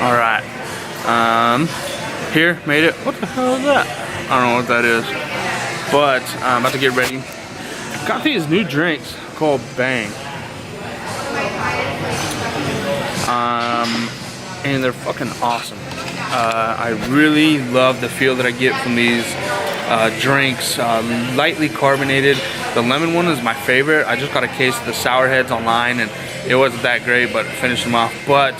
All right. Here, made it. What the hell is that? I don't know what that is. But I'm about to get ready. Got these new drinks called Bang. And they're fucking awesome. I really love the feel that I get from these drinks. Lightly carbonated. The lemon one is my favorite. I just got a case of the Sour Heads online and it wasn't that great, but finished them off. But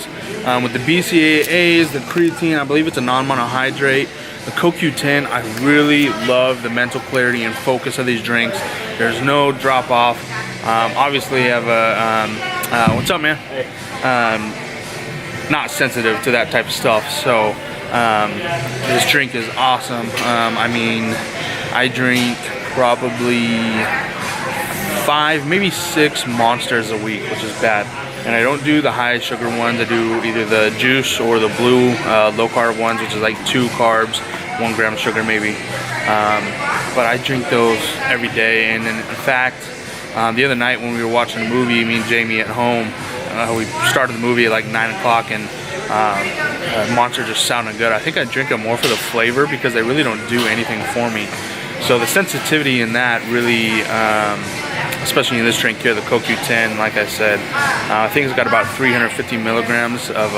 with the BCAAs, the creatine, I believe it's a non-monohydrate, the CoQ10, I really love the mental clarity and focus of these drinks. There's no drop off. Obviously I have a, what's up, man? Hey. Not sensitive to that type of stuff, so this drink is awesome. I mean, I drink probably 5, maybe 6 Monsters a week, which is bad. And I don't do the high sugar ones. I do either the juice or the blue low carb ones, which is like 2 carbs, 1 gram of sugar maybe. But I drink those every day. And then in fact, the other night when we were watching a movie, me and Jamie at home, we started the movie at like 9 o'clock and Monster just sounded good. I think I drink them more for the flavor because they really don't do anything for me. So the sensitivity in that really, especially in this drink here, the CoQ10, like I said, I think it's got about 350 milligrams of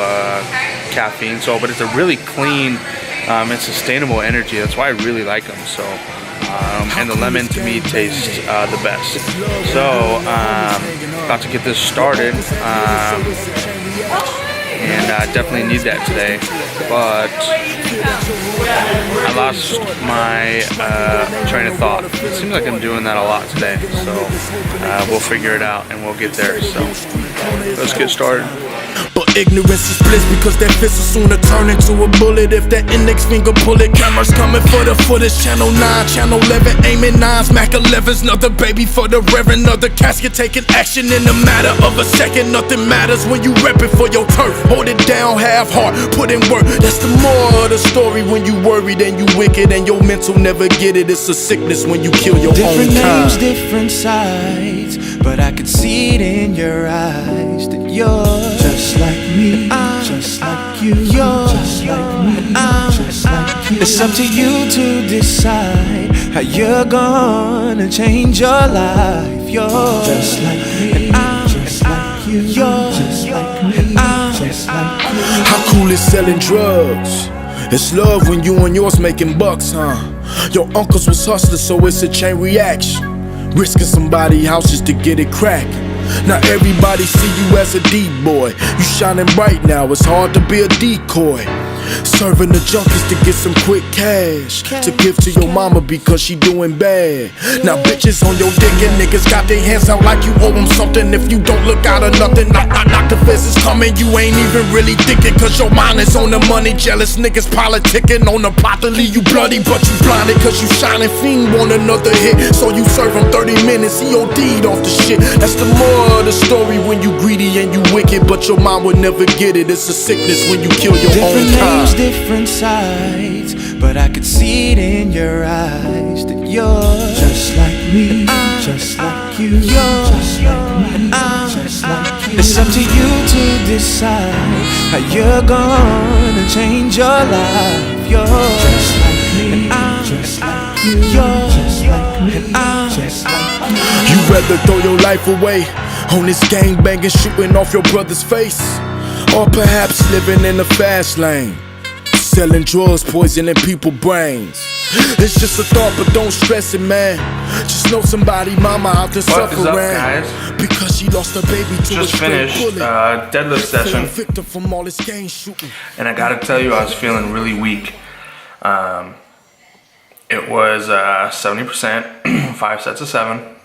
caffeine. So, but it's a really clean and sustainable energy. That's why I really like them. So, and the lemon to me tastes the best. So, about to get this started. And I definitely need that today, but I lost my train of thought. It seems like I'm doing that a lot today, so we'll figure it out and we'll get there. So let's get started. But ignorance is bliss because that fist will sooner turn into a bullet if that index finger pull it. Cameras coming for the footage. Channel 9, Channel 11, aiming 9s, Mac 11s. Another baby for the reverend, another casket taking action in a matter of a second. Nothing matters when you rep it for your turf. Hold it down, half heart, put in work. That's the moral of the story. When you worried and you wicked and your mental never get it. It's a sickness when you kill your own kind. Different names, different sides, but I could see it in your eyes that you're just like me, just like you, just like me, just like you. It's up to you to decide how you're gonna change your life. You're just like me, just like you, you're just like me, just like you. How cool is selling drugs? It's love when you and yours making bucks, huh? Your uncles was hustlers, so it's a chain reaction. Risking somebody's house just to get it cracking. Now everybody see you as a D-boy. You shining bright now, it's hard to be a decoy. Serving the junkies to get some quick cash to give to your mama because she doing bad. Now bitches on your dick and niggas got their hands out like you owe them something. If you don't look out or nothing, knock, knock, knock, the feds is coming. You ain't even really thinking cause your mind is on the money. Jealous niggas politicking on the pot to leave you bloody, but you blinded cause you shining. Fiend want another hit, so you serve them 30 minutes, he OD'd off the shit. That's the moral of the story. When you greedy and you wicked, but your mind would never get it. It's a sickness when you kill your own kind. Different sides, but I could see it in your eyes that you're just like me, just like you, you're just like me, just like you. It's up to you to decide how you're gonna change your life. You're just like me, just like you, you're just like me, just like you. You rather throw your life away on this gang banging, shooting off your brother's face, or perhaps living in the fast lane, selling drugs, poisoning people's brains. It's just a thought, but don't stress it, man. Just know somebody mama out there suffering because she lost her baby to just a straight finished bullet. deadlift session, Victim from all this gang shooting. and I gotta tell you, I was feeling really weak. It was 70%, 5 sets of 7.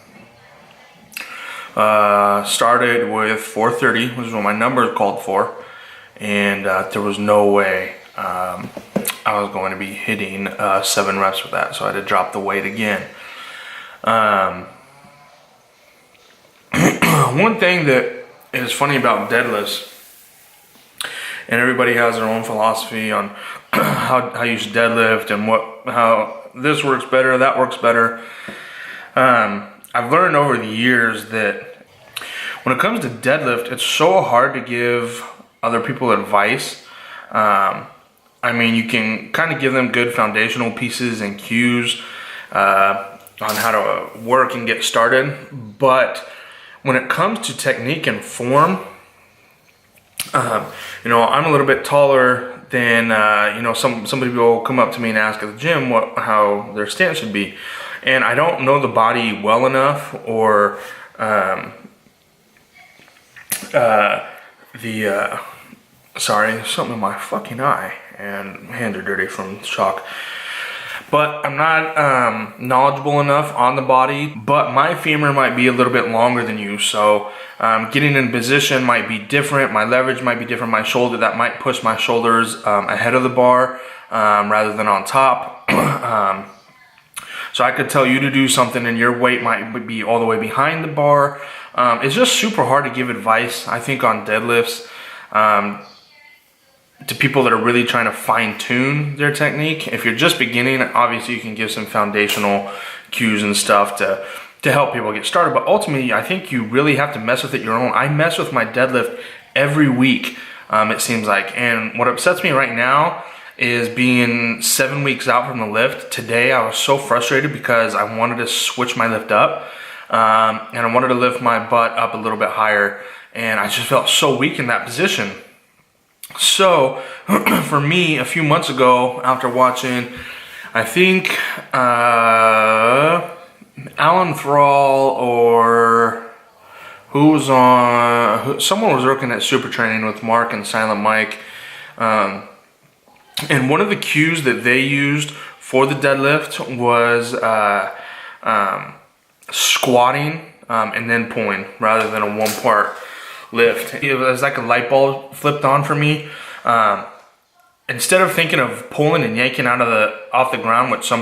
Started with 430, which is what my number called for, and there was no way I was going to be hitting 7 reps with that, so I had to drop the weight again. One thing that is funny about deadlifts, and everybody has their own philosophy on how you should deadlift and how this works better, that works better. I've learned over the years that when it comes to deadlift, it's so hard to give other people advice I mean, you can kind of give them good foundational pieces and cues on how to work and get started. But when it comes to technique and form, you know, I'm a little bit taller than, you know, somebody will come up to me and ask at the gym how their stance should be. And I don't know the body well enough, or sorry, something in my fucking eye, and my hands are dirty from shock. But I'm not knowledgeable enough on the body, but my femur might be a little bit longer than you, so getting in position might be different, my leverage might be different, my shoulder, that might push my shoulders ahead of the bar rather than on top. So I could tell you to do something and your weight might be all the way behind the bar. It's just super hard to give advice, I think, on deadlifts to people that are really trying to fine tune their technique. If you're just beginning, obviously you can give some foundational cues and stuff to help people get started. But ultimately, I think you really have to mess with it your own. I mess with my deadlift every week, it seems like. And what upsets me right now is being 7 weeks out from the lift. Today I was so frustrated because I wanted to switch my lift up, and I wanted to lift my butt up a little bit higher, and I just felt so weak in that position. So for me, a few months ago, after watching, I think Alan Thrall, or someone was working at Super Training with Mark and Silent Mike, and one of the cues that they used for the deadlift was squatting and then pulling rather than a one-part lift. It was like a light bulb flipped on for me. Instead of thinking of pulling and yanking off the ground, which a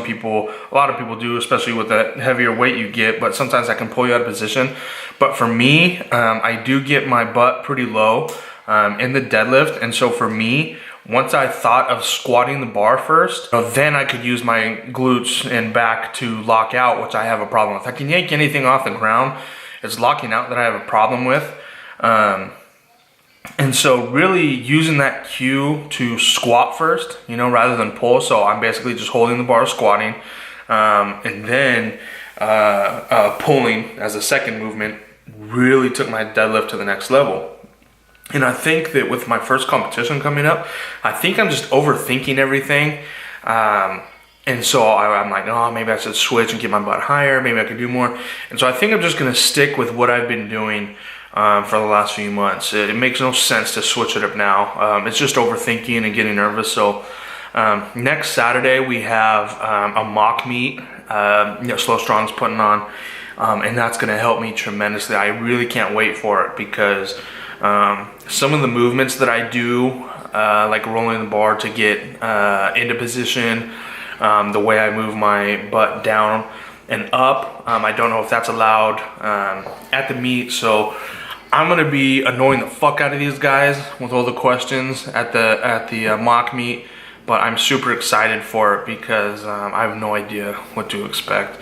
lot of people do, especially with the heavier weight you get, but sometimes I can pull you out of position. But for me, I do get my butt pretty low in the deadlift, and so for me, once I thought of squatting the bar first, then I could use my glutes and back to lock out, which I have a problem with. I can yank anything off the ground. It's locking out that I have a problem with. And so really using that cue to squat first, you know, rather than pull. So I'm basically just holding the bar, squatting, and then pulling as a second movement really took my deadlift to the next level. And I think that with my first competition coming up, I think I'm just overthinking everything. And so I'm like, oh, maybe I should switch and get my butt higher. Maybe I could do more. And so I think I'm just going to stick with what I've been doing for the last few months. It makes no sense to switch it up now. It's just overthinking and getting nervous. So next Saturday we have a mock meet Slow Strong's putting on, and that's going to help me tremendously. I really can't wait for it because some of the movements that I do, like rolling the bar to get into position, the way I move my butt down and up, I don't know if that's allowed at the meet. So I'm gonna be annoying the fuck out of these guys with all the questions at the mock meet, but I'm super excited for it because I have no idea what to expect.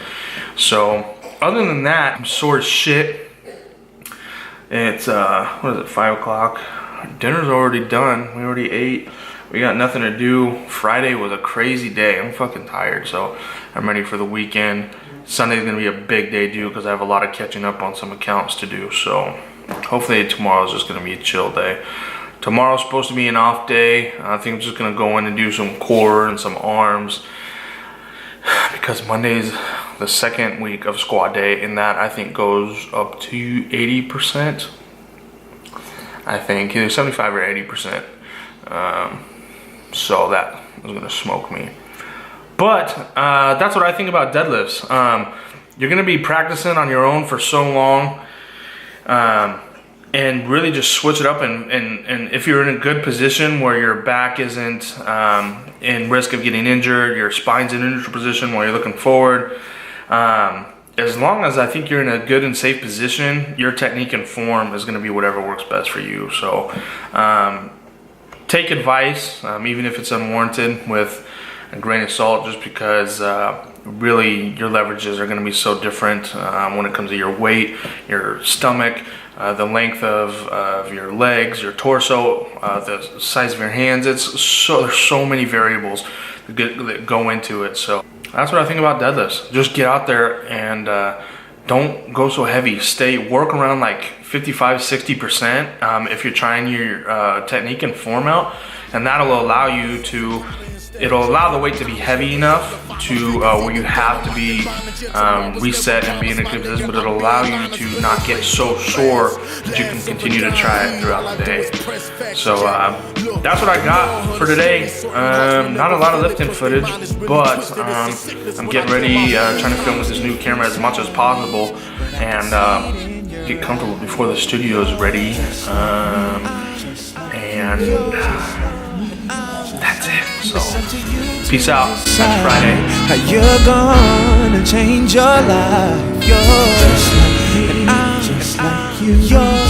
So other than that, I'm sore as shit. It's what is it, 5 o'clock? Dinner's already done. We already ate. We got nothing to do. Friday was a crazy day. I'm fucking tired, so I'm ready for the weekend. Sunday's gonna be a big day too because I have a lot of catching up on some accounts to do. So hopefully tomorrow's just gonna be a chill day. Tomorrow's supposed to be an off day. I think I'm just gonna go in and do some core and some arms because Monday's the second week of squat day, and that I think goes up to 80%. I think either 75 or 80%. So that is gonna smoke me. But that's what I think about deadlifts. You're gonna be practicing on your own for so long, and really just switch it up. And if you're in a good position where your back isn't in risk of getting injured, your spine's in a neutral position while you're looking forward, as long as I think you're in a good and safe position, your technique and form is gonna be whatever works best for you. So take advice, even if it's unwarranted, with a grain of salt, just because really your leverages are going to be so different when it comes to your weight, your stomach, the length of your legs, your torso, the size of your hands. There's so many variables that go into it. So that's what I think about deadlifts. Just get out there and don't go so heavy. Work around like 55-60% if you're trying your technique and form out, and that'll allow you to. It'll allow the weight to be heavy enough to where you have to be reset and be in a good position, but it'll allow you to not get so sore that you can continue to try it throughout the day. So that's what I got for today. Not a lot of lifting footage, but I'm getting ready, trying to film with this new camera as much as possible and get comfortable before the studio is ready. That's it. So, peace out. Next Friday. How you're gonna change your life. You're just like me, just like you. You're